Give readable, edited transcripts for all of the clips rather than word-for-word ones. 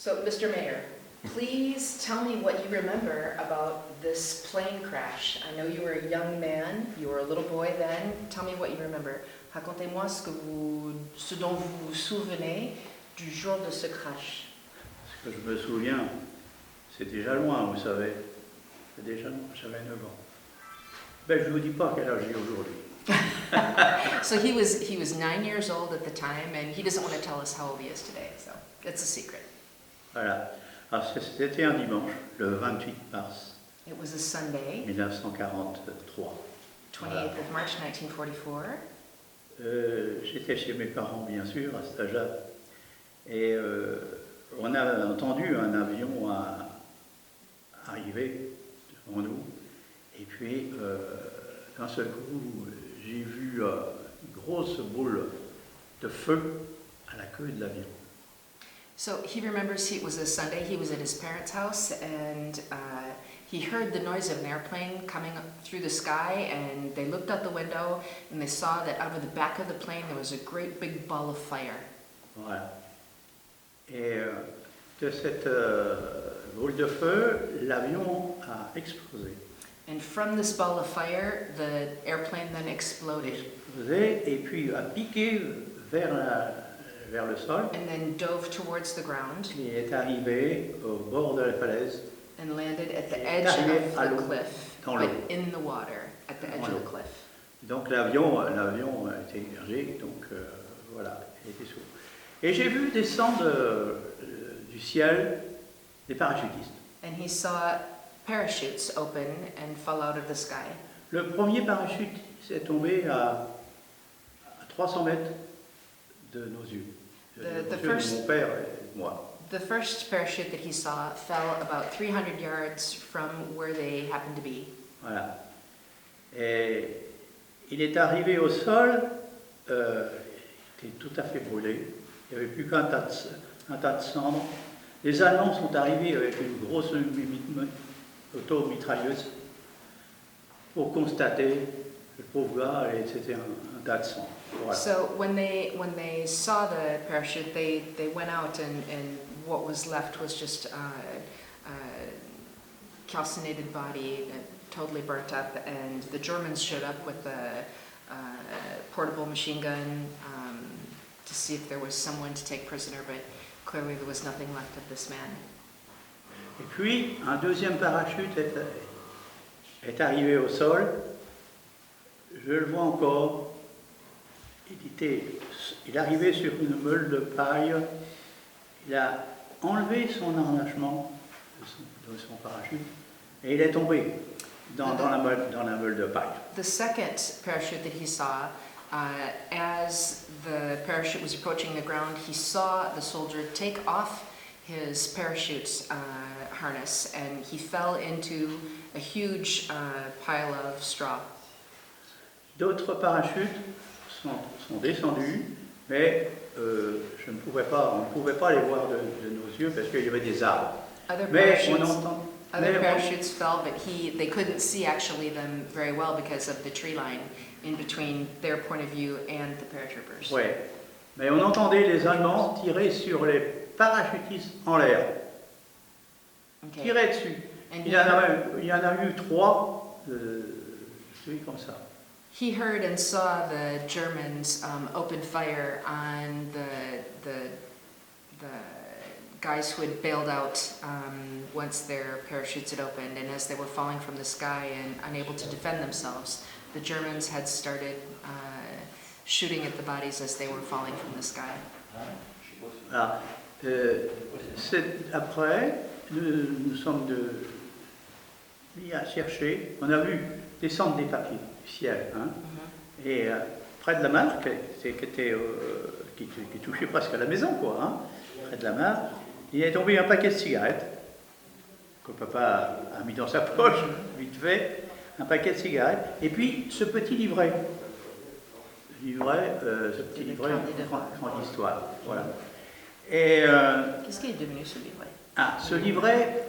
So, Mr. Mayor, please tell me what you remember about this plane crash. I know you were a young man, you were a little boy then. Tell me what you remember. Racontez-moi ce dont vous vous souvenez du jour de ce crash. Ce que je me souviens, c'est déjà loin, vous savez. C'est déjà loin, j'avais 9 ans. Ben, je ne vous dis pas quel âge j'ai aujourd'hui. So he was 9 years old at the time, and he doesn't want to tell us how old he is today, so it's a secret. Voilà. Alors, c'était un dimanche, le 28 mars It was a Sunday, 1943. 28th of March 1944. J'étais chez mes parents, bien sûr, à cet âge-là. Et on a entendu un avion arriver devant nous. Et puis, d'un seul coup, j'ai vu une grosse boule de feu à la queue de l'avion. So he remembers it was a Sunday, he was at his parents' house, and he heard the noise of an airplane coming through the sky, and they looked out the window, and they saw that out of the back of the plane there was a great big ball of fire. Voilà. Et de cette boule de feu, l'avion a explosé. And from this ball of fire, the airplane then exploded. Explosé et puis a piqué vers le sol. And then dove towards the ground. Il est arrivé au bord de la falaise. And landed at the edge of the cliff, but in the water, at the edge of the cliff. Donc l'avion a été immergé, donc voilà, il était sous. Et j'ai vu descendre du ciel des parachutistes. And he saw parachutes open and fall out of the sky. Le premier parachute s'est tombé à 300 mètres de nos yeux. De mon père et moi. The first parachute that he saw fell about 300 yards from where they happened to be. Voilà. Et il est arrivé au sol, il était tout à fait brûlé. Il n'y avait plus qu'un tas de cendres. Les Allemands sont arrivés avec une grosse auto-mitrailleuse pour constater le pauvre gars, et c'était un tas de sang. Voilà. So when they saw the parachute, they went out, and what was left was just a calcinated body, totally burnt up, and the Germans showed up with a portable machine gun to see if there was someone to take prisoner, but clearly there was nothing left of this man. Et puis, un deuxième parachute est arrivé au sol. Je le vois encore. Il arrivait sur une meule de paille. Il a enlevé son harnachement de son parachute et il est tombé dans la meule de paille. The second parachute that he saw, as the parachute was approaching the ground, he saw the soldier take off his parachute's harness, and he fell into a huge pile of straw. D'autres parachutes sont descendus, mais on ne pouvait pas les voir de nos yeux parce qu'il y avait des arbres. Other parachutes fell, but they couldn't see actually them very well because of the tree line in between their point of view and the paratroopers. Ouais, mais on entendait les Allemands tirer sur les parachutistes en l'air. Okay. Tirer dessus. Il y en a eu 3, comme ça. He heard and saw the Germans open fire on the guys who had bailed out once their parachutes had opened, and as they were falling from the sky and unable to defend themselves, the Germans had started shooting at the bodies as they were falling from the sky. Ah, après, nous sommes mis à chercher, on a vu descendre des papiers du ciel, hein, et près de la mare, qui touchait presque à la maison, quoi, hein, près de la mare, il est tombé un paquet de cigarettes que papa a mis dans sa poche, vite fait, un paquet de cigarettes, et puis ce petit livret. Ce petit livret, grande histoire, voilà. Et qu'est-ce qui est devenu ce livret? Ah, ce livret,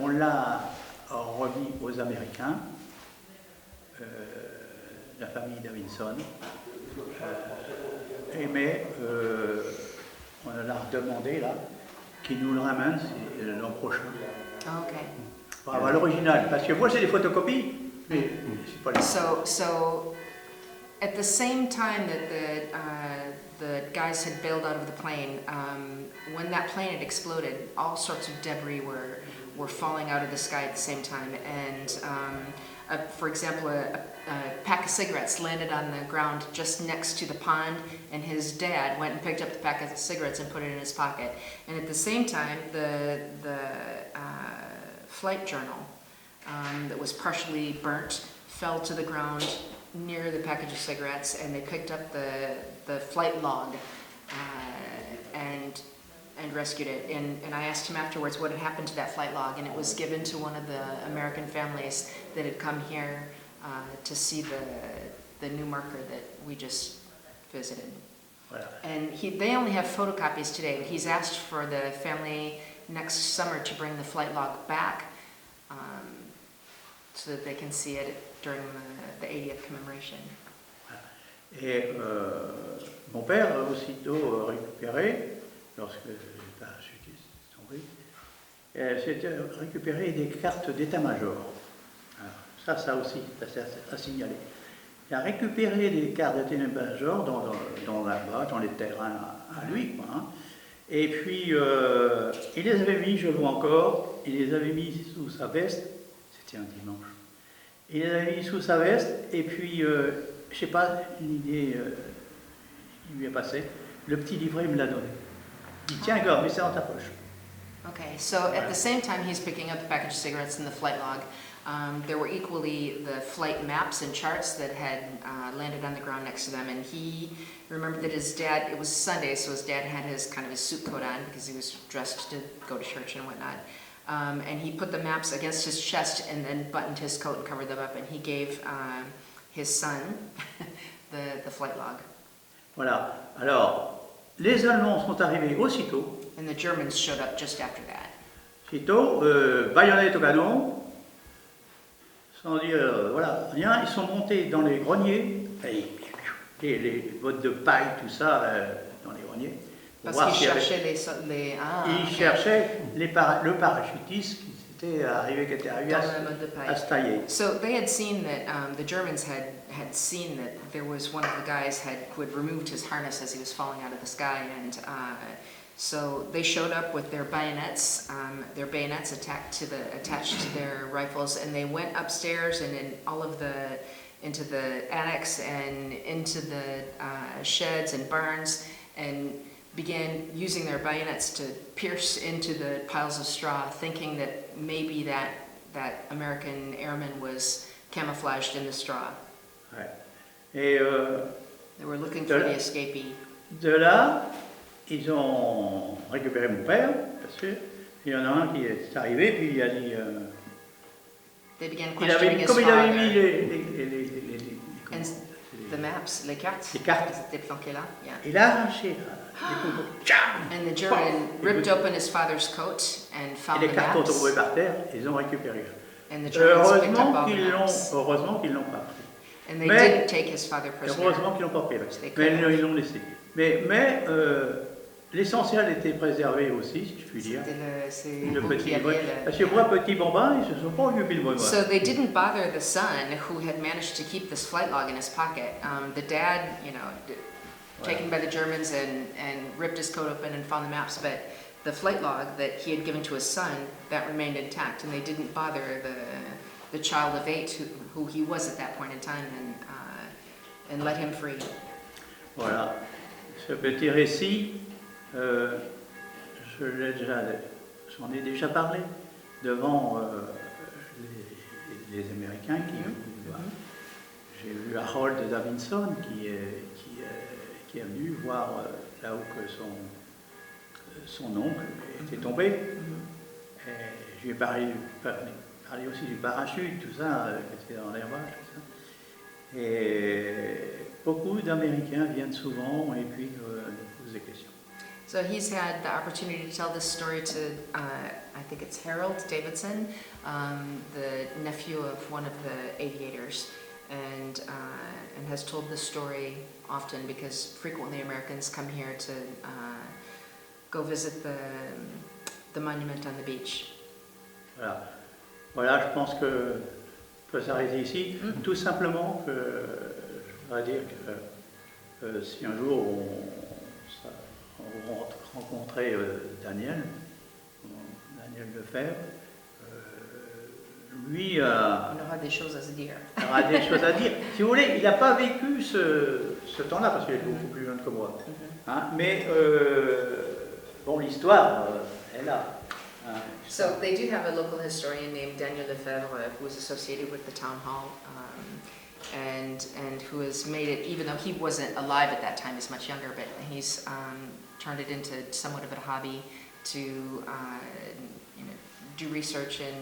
on l'a remis aux Américains, la famille Davidson, mais on l'a redemandé là, qui nous le ramène, c'est l'an prochain. Okay. On va avoir l'original, parce que moi j'ai des photocopies, mais c'est pas les... So at the same time that the guys had bailed out of the plane, when that plane had exploded, all sorts of debris were falling out of the sky at the same time. And for example, a pack of cigarettes landed on the ground just next to the pond, and his dad went and picked up the pack of cigarettes and put it in his pocket. And at the same time, the flight journal that was partially burnt fell to the ground near the package of cigarettes, and they picked up the flight log and rescued it. And I asked him afterwards what had happened to that flight log, and it was given to one of the American families that had come here to see the new marker that we just visited. Voilà. And they only have photocopies today, but he's asked for the family next summer to bring the flight log back so that they can see it during the 80th commemoration. Et mon père a aussitôt récupéré, lorsque les parachutistes sont tombés, c'était récupérer des cartes d'état-major. Ça aussi, c'est à signaler. Il a récupéré des cartes d'état-major dans les terrains à lui, quoi, hein. Et puis il les avait mis, je le vois encore, il les avait mis sous sa veste, c'était un dimanche. Il les avait mis sous sa veste, et puis, je sais pas, une idée qui lui est passée, le petit livret me l'a donné. Il dit, tiens, gars, mets ça dans ta poche. Okay, so at the same time he's picking up the package of cigarettes and the flight log, there were equally the flight maps and charts that had landed on the ground next to them, and he remembered that his dad, it was Sunday, so his dad had his kind of his suit coat on because he was dressed to go to church and whatnot. And he put the maps against his chest and then buttoned his coat and covered them up, and he gave his son the flight log. Voilà. Alors, les Allemands sont arrivés aussitôt. And the Germans showed up just after that. Aussitôt, baïonnette au canon, sans dire, voilà, rien. Ils sont montés dans les greniers, les bottes de paille, tout ça, dans les greniers. Parce qu'ils cherchaient Ils cherchaient le parachutiste qui était arrivé à se tailler. So they had seen that the Germans had seen that there was one of the guys who had removed his harness as he was falling out of the sky, and so they showed up with their bayonets attached to their rifles, and they went upstairs and into the annex and into the sheds and barns, and began using their bayonets to pierce into the piles of straw, thinking that maybe that American airman was camouflaged in the straw. Ouais. Et they were looking for the escapee. De là, ils ont récupéré mon père, bien sûr. Il y en a un qui est arrivé, puis il a dit... il avait mis les maps, les cartes. Les cartes. Ils étaient planquées là. Yeah. Il a arraché. And the German ripped open his father's coat and found the maps. Et les cartes ont tombé par terre, ils ont récupéré. And the Germans picked up all the maps. Heureusement qu'ils l'ont pas pris. And they didn't take his father prisoner. Heureusement qu'ils l'ont pas pris. Mais ils l'ont laissé. Mais l'essentiel était préservé aussi, si je puis dire. Le petit livret. Parce que moi, petit bambin, ils ne se sont pas occupés de moi. So they didn't bother the son, who had managed to keep this flight log in his pocket. The dad, taken by the Germans and ripped his coat open and found the maps, but the flight log that he had given to his son, that remained intact, and they didn't bother the child of 8 who he was at that point in time, and let him free. Voilà. Ce petit récit, j'en ai déjà parlé devant les Américains qui j'ai vu Harold Davidson qui est venu voir là où que son oncle était tombé. Et je lui ai parlé aussi du parachute, tout ça, qui était dans l'herbage, tout ça. Et beaucoup d'Américains viennent souvent et puis nous posent des questions. So he's had the opportunity to tell this story to, I think it's Harold Davidson, the nephew of one of the aviators, and has told this story often because frequently Americans come here to go visit the monument on the beach. Voilà. Voilà, je pense que peut s'arrêter ici. Tout simplement que je voudrais dire que si un jour on rencontrait Daniel Lefebvre, lui On aura des choses à se dire. aura des choses à dire. Si vous voulez, il n'a pas vécu ce temps-là parce qu'il est beaucoup plus jeune que moi. Hein, mais bon, l'histoire est là. Hein. So they do have a local historian named Daniel Lefebvre who was associated with the town hall and who has made it, even though he wasn't alive at that time, he's much younger, but he's turned it into somewhat of a hobby to do research and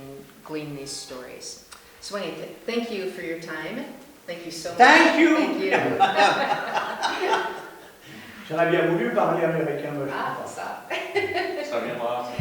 glean these stories. So anyway, thank you for your time. Thank you so much. Thank you. Thank you. J'aurais bien voulu parler américain, moi je Ah, comprends. ça. Ça viendra.